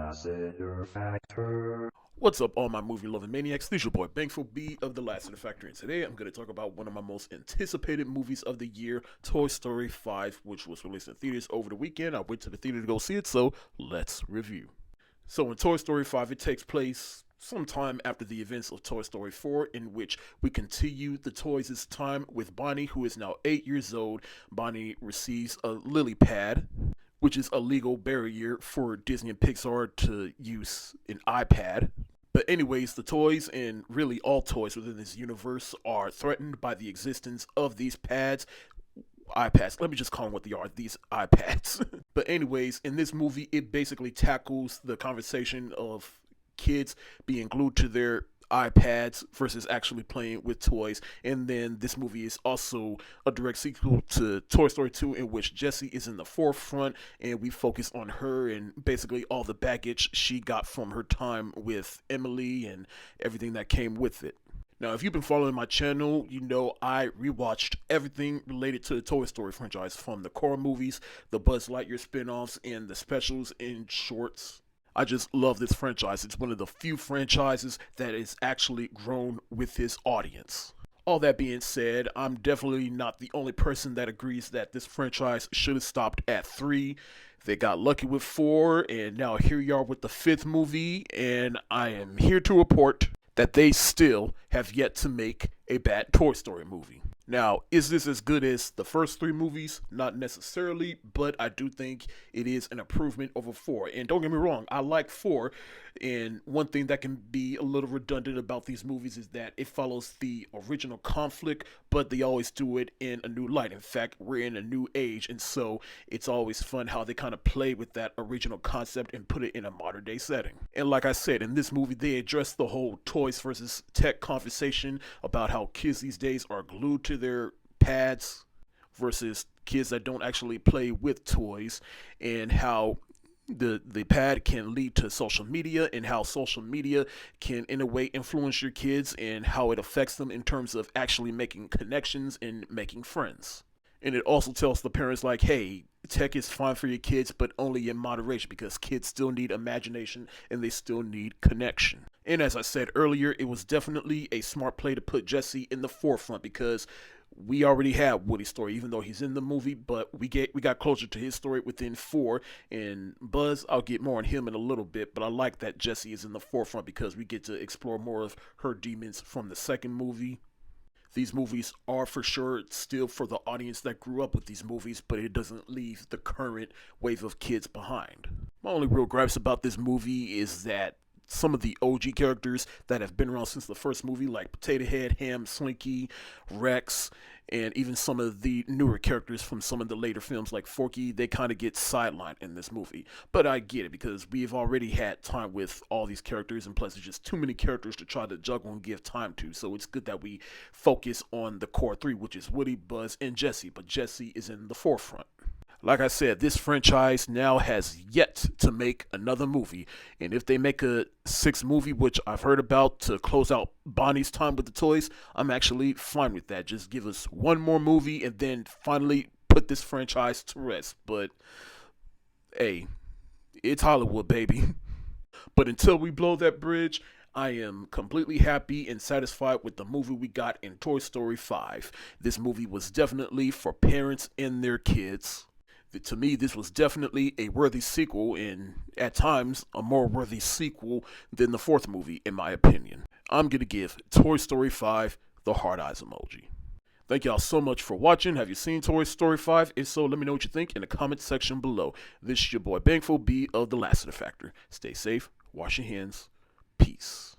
Lassiter Factor. What's up, all my movie-loving maniacs? This is your boy, Bankful B of the Lassiter Factor, and today I'm going to talk about one of my most anticipated movies of the year, Toy Story 5, which was released in theaters over the weekend. I went to the theater to go see it, so let's review. So in Toy Story 5, it takes place sometime after the events of Toy Story 4, in which we continue the toys' time with Bonnie, who is now 8 years old. Bonnie receives a lily pad, which is a legal barrier for Disney and Pixar to use an iPad. But anyways, the toys, and really all toys within this universe, are threatened by the existence of these iPads. Let me just call them what they are, these iPads. But anyways, in this movie, it basically tackles the conversation of kids being glued to their iPads versus actually playing with toys. And then this movie is also a direct sequel to Toy Story 2, in which Jessie is in the forefront, and we focus on her and basically all the baggage she got from her time with Emily and everything that came with it. Now, if you've been following my channel, you know I rewatched everything related to the Toy Story franchise, from the core movies, the Buzz Lightyear spin-offs, and the specials and shorts. I just love this franchise. It's one of the few franchises that is actually grown with his audience. All that being said, I'm definitely not the only person that agrees that this franchise should have stopped at 3. They got lucky with 4, and now here you are with the 5th movie, and I am here to report that they still have yet to make a bad Toy Story movie. Now, is this as good as the first 3 movies? Not necessarily, but I do think it is an improvement over 4. And don't get me wrong, I like 4. And one thing that can be a little redundant about these movies is that it follows the original conflict, but they always do it in a new light. In fact, we're in a new age, and so it's always fun how they kind of play with that original concept and put it in a modern day setting. And like I said, in this movie, they address the whole toys versus tech conversation about how kids these days are glued to their pads versus kids that don't actually play with toys, and how the pad can lead to social media, and how social media can in a way influence your kids and how it affects them in terms of actually making connections and making friends. And it also tells the parents, like, hey, tech is fine for your kids, but only in moderation, because kids still need imagination and they still need connection. And as I said earlier, it was definitely a smart play to put Jessie in the forefront, because we already had Woody's story, even though he's in the movie, but we got closer to his story within 4. And Buzz, I'll get more on him in a little bit, but I like that Jessie is in the forefront because we get to explore more of her demons from the second movie. These movies are for sure still for the audience that grew up with these movies, but it doesn't leave the current wave of kids behind. My only real gripes about this movie is that some of the OG characters that have been around since the first movie, like Potato Head, Ham, Slinky, Rex, and even some of the newer characters from some of the later films like Forky, they kind of get sidelined in this movie. But I get it, because we've already had time with all these characters, and plus there's just too many characters to try to juggle and give time to. So it's good that we focus on the core 3, which is Woody, Buzz, and Jessie. But Jessie is in the forefront. Like I said, this franchise now has yet to make another movie. And if they make a 6th movie, which I've heard about, to close out Bonnie's time with the toys, I'm actually fine with that. Just give us one more movie and then finally put this franchise to rest. But hey, it's Hollywood, baby. But until we blow that bridge, I am completely happy and satisfied with the movie we got in Toy Story 5. This movie was definitely for parents and their kids. To me, this was definitely a worthy sequel, and at times a more worthy sequel than the 4th movie, in my opinion. I'm going to give Toy Story 5 the hard eyes emoji. Thank y'all so much for watching. Have you seen Toy Story 5? If so, let me know what you think in the comment section below. This is your boy Bankful B of the Lassiter Factor. Stay safe, wash your hands, peace.